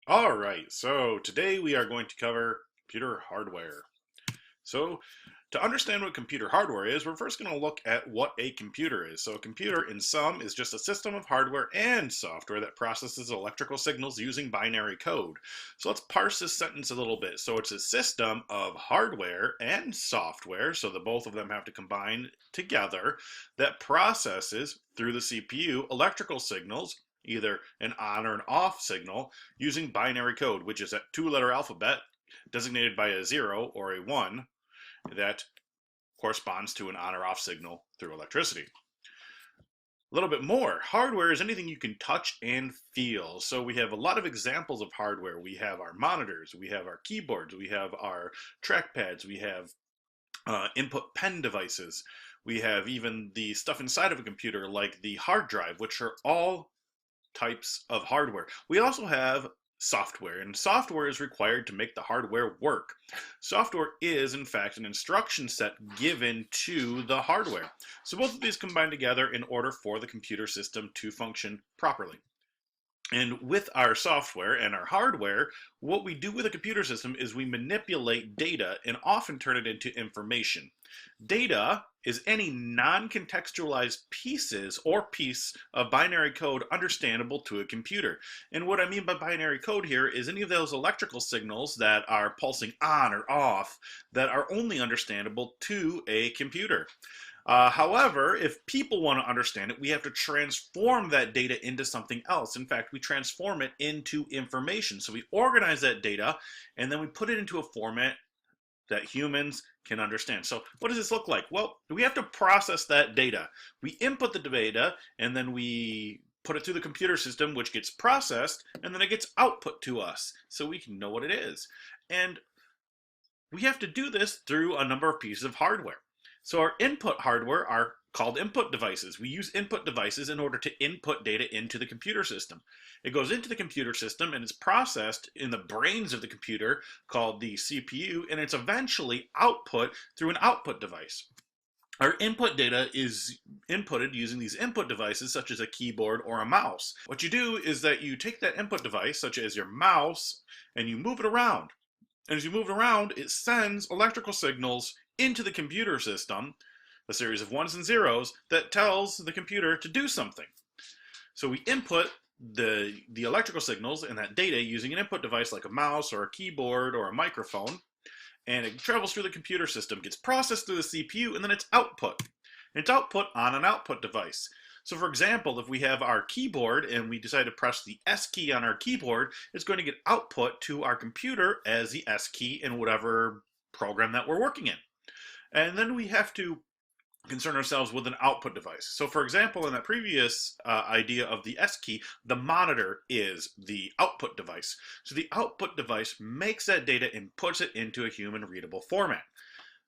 Alright, so today we are going to cover computer hardware. So, to understand what computer hardware is, we're first going to look at what a computer is. So, a computer, in sum, is just a system of hardware and software that processes electrical signals using binary code. So, let's parse this sentence a little bit. So, it's a system of hardware and software, so the both of them have to combine together, that processes, through the CPU, electrical signals, either an on or an off signal, using binary code, which is a two-letter alphabet designated by a 0 or a 1 that corresponds to an on or off signal through electricity. A little bit more. Hardware is anything you can touch and feel. So we have a lot of examples of hardware. We have our monitors, we have our keyboards, we have our trackpads, we have input pen devices. We have even the stuff inside of a computer like the hard drive, which are all types of hardware. We also have software, and software is required to make the hardware work. Software is, in fact, an instruction set given to the hardware. So both of these combine together in order for the computer system to function properly. And with our software and our hardware, what we do with a computer system is we manipulate data and often turn it into information. Data is any non-contextualized pieces or piece of binary code understandable to a computer. And what I mean by binary code here is any of those electrical signals that are pulsing on or off that are only understandable to a computer. However, if people want to understand it, we have to transform that data into something else. In fact, we transform it into information. So we organize that data and then we put it into a format that humans can understand. So what does this look like? Well, we have to process that data. We input the data and then we put it through the computer system, which gets processed, and then it gets output to us so we can know what it is. And we have to do this through a number of pieces of hardware. So our input hardware are called input devices. We use input devices in order to input data into the computer system. It goes into the computer system and is processed in the brains of the computer called the CPU, and it's eventually output through an output device. Our input data is inputted using these input devices such as a keyboard or a mouse. What you do is that you take that input device, such as your mouse, and you move it around. And as you move it around, it sends electrical signals into the computer system, a series of ones and zeros that tells the computer to do something. So we input the electrical signals and that data using an input device like a mouse or a keyboard or a microphone, and it travels through the computer system, gets processed through the CPU, and then it's output. And it's output on an output device. So for example, if we have our keyboard and we decide to press the S key on our keyboard, it's going to get output to our computer as the S key in whatever program that we're working in. And then we have to concern ourselves with an output device. So for example, in that previous idea of the S key, the monitor is the output device. So the output device makes that data and puts it into a human readable format.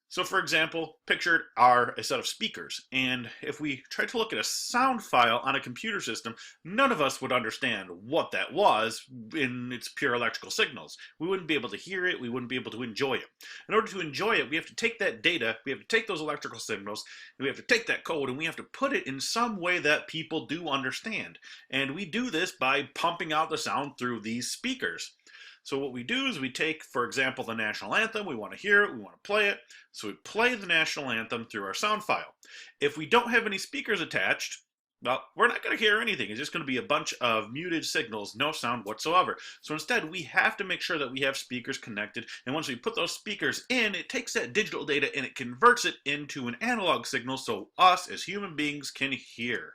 So for example, pictured are a set of speakers, and if we tried to look at a sound file on a computer system, none of us would understand what that was in its pure electrical signals. We wouldn't be able to hear it, we wouldn't be able to enjoy it. In order to enjoy it, we have to take that data, we have to take those electrical signals, and we have to take that code, and we have to put it in some way that people do understand. And we do this by pumping out the sound through these speakers. So what we do is we take, for example, the national anthem. We want to hear it, we want to play it. So we play the national anthem through our sound file. If we don't have any speakers attached, well, we're not going to hear anything. It's just going to be a bunch of muted signals, no sound whatsoever. So instead, we have to make sure that we have speakers connected. And once we put those speakers in, it takes that digital data and it converts it into an analog signal so us as human beings can hear.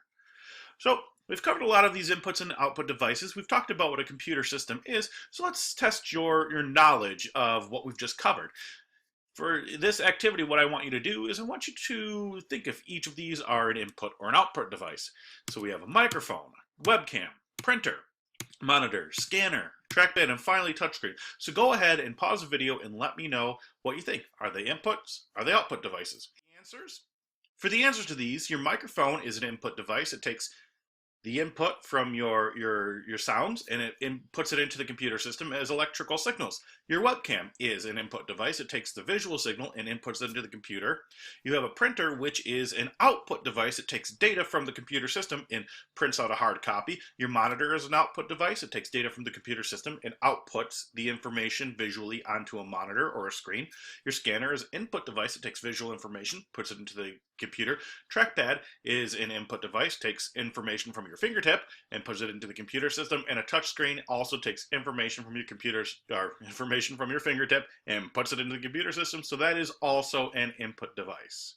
So we've covered a lot of these inputs and output devices. We've talked about what a computer system is, so let's test your knowledge of what we've just covered. For this activity, what I want you to do is I want you to think if each of these are an input or an output device. So we have a microphone, webcam, printer, monitor, scanner, trackpad, and finally touchscreen. So go ahead and pause the video and let me know what you think. Are they inputs? Are they output devices? Answers? For the answers to these, your microphone is an input device. It takes the input from your sounds, and it puts it into the computer system as electrical signals. Your webcam is an input device. It takes the visual signal and inputs it into the computer. You have a printer, which is an output device. It takes data from the computer system and prints out a hard copy. Your monitor is an output device. It takes data from the computer system and outputs the information visually onto a monitor or a screen. Your scanner is an input device. It takes visual information, puts it into the computer. Trackpad is an input device, takes information from your fingertip and puts it into the computer system. And a touch screen also takes information from your computers, or information from your fingertip, and puts it into the computer system. So that is also an input device.